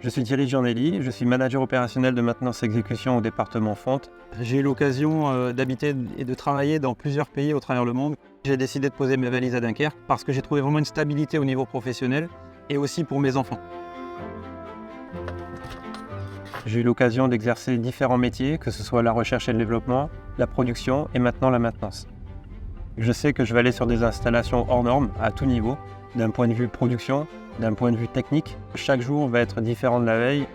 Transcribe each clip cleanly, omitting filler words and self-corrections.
Je suis Thierry Giornelli, je suis manager opérationnel de maintenance exécution au département Fonte. J'ai eu l'occasion d'habiter et de travailler dans plusieurs pays au travers le monde. J'ai décidé de poser mes valises à Dunkerque parce que j'ai trouvé vraiment une stabilité au niveau professionnel et aussi pour mes enfants. J'ai eu l'occasion d'exercer différents métiers, que ce soit la recherche et le développement, la production et maintenant la maintenance. Je sais que je vais aller sur des installations hors normes à tout niveau, d'un point de vue production, d'un point de vue technique. Chaque jour va être différent de la veille.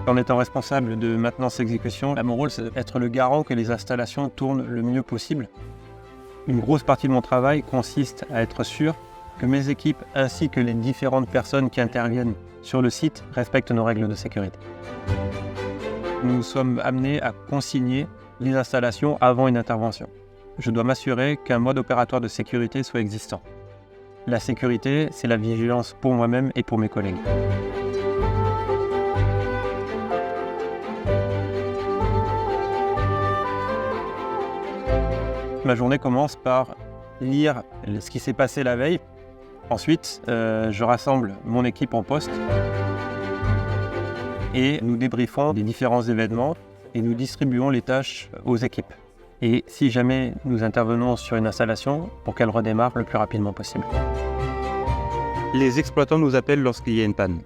En étant responsable de maintenance exécution, mon rôle c'est d'être le garant que les installations tournent le mieux possible. Une grosse partie de mon travail consiste à être sûr que mes équipes ainsi que les différentes personnes qui interviennent sur le site respectent nos règles de sécurité. Nous sommes amenés à consigner les installations avant une intervention. Je dois m'assurer qu'un mode opératoire de sécurité soit existant. La sécurité, c'est la vigilance pour moi-même et pour mes collègues. Ma journée commence par lire ce qui s'est passé la veille. Ensuite, je rassemble mon équipe en poste et nous débriefons des différents événements et nous distribuons les tâches aux équipes. Et si jamais nous intervenons sur une installation, pour qu'elle redémarre le plus rapidement possible. Les exploitants nous appellent lorsqu'il y a une panne.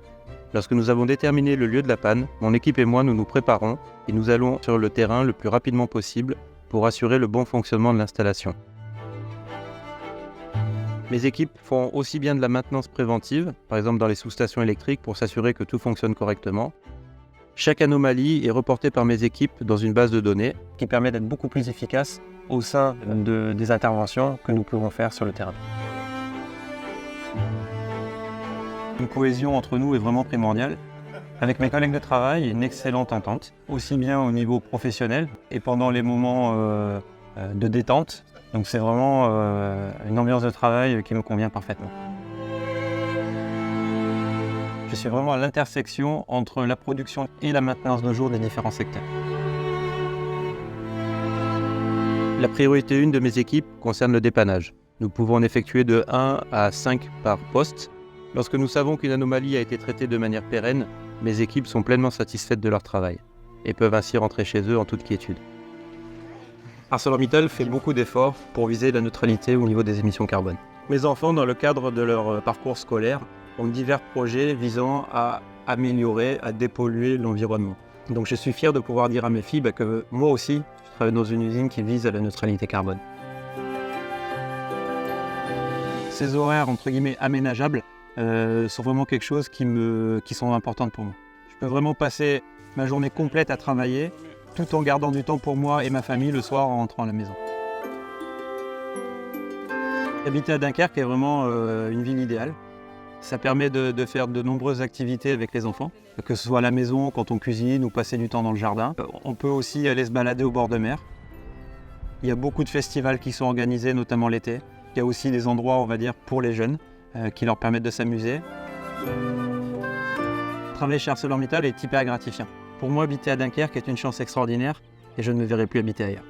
Lorsque nous avons déterminé le lieu de la panne, mon équipe et moi nous nous préparons et nous allons sur le terrain le plus rapidement possible pour assurer le bon fonctionnement de l'installation. Mes équipes font aussi bien de la maintenance préventive, par exemple dans les sous-stations électriques pour s'assurer que tout fonctionne correctement. Chaque anomalie est reportée par mes équipes dans une base de données qui permet d'être beaucoup plus efficace au sein des interventions que nous pouvons faire sur le terrain. Une cohésion entre nous est vraiment primordiale. Avec mes collègues de travail, il y a une excellente entente, aussi bien au niveau professionnel et pendant les moments de détente. Donc c'est vraiment une ambiance de travail qui me convient parfaitement. Je suis vraiment à l'intersection entre la production et la maintenance de jour des différents secteurs. La priorité 1 de mes équipes concerne le dépannage. Nous pouvons en effectuer de 1 à 5 par poste. Lorsque nous savons qu'une anomalie a été traitée de manière pérenne, mes équipes sont pleinement satisfaites de leur travail et peuvent ainsi rentrer chez eux en toute quiétude. ArcelorMittal fait beaucoup d'efforts pour viser la neutralité au niveau des émissions carbone. Mes enfants, dans le cadre de leur parcours scolaire, ont divers projets visant à améliorer, à dépolluer l'environnement. Donc je suis fier de pouvoir dire à mes filles que moi aussi, je travaille dans une usine qui vise à la neutralité carbone. Ces horaires entre guillemets aménageables sont vraiment quelque chose qui sont importantes pour moi. Je peux vraiment passer ma journée complète à travailler tout en gardant du temps pour moi et ma famille le soir en rentrant à la maison. Habiter à Dunkerque est vraiment une ville idéale. Ça permet de faire de nombreuses activités avec les enfants, que ce soit à la maison, quand on cuisine ou passer du temps dans le jardin. On peut aussi aller se balader au bord de mer. Il y a beaucoup de festivals qui sont organisés, notamment l'été. Il y a aussi des endroits, on va dire, pour les jeunes, qui leur permettent de s'amuser. Travailler chez ArcelorMittal est hyper gratifiant. Pour moi, habiter à Dunkerque est une chance extraordinaire et je ne me verrai plus habiter ailleurs.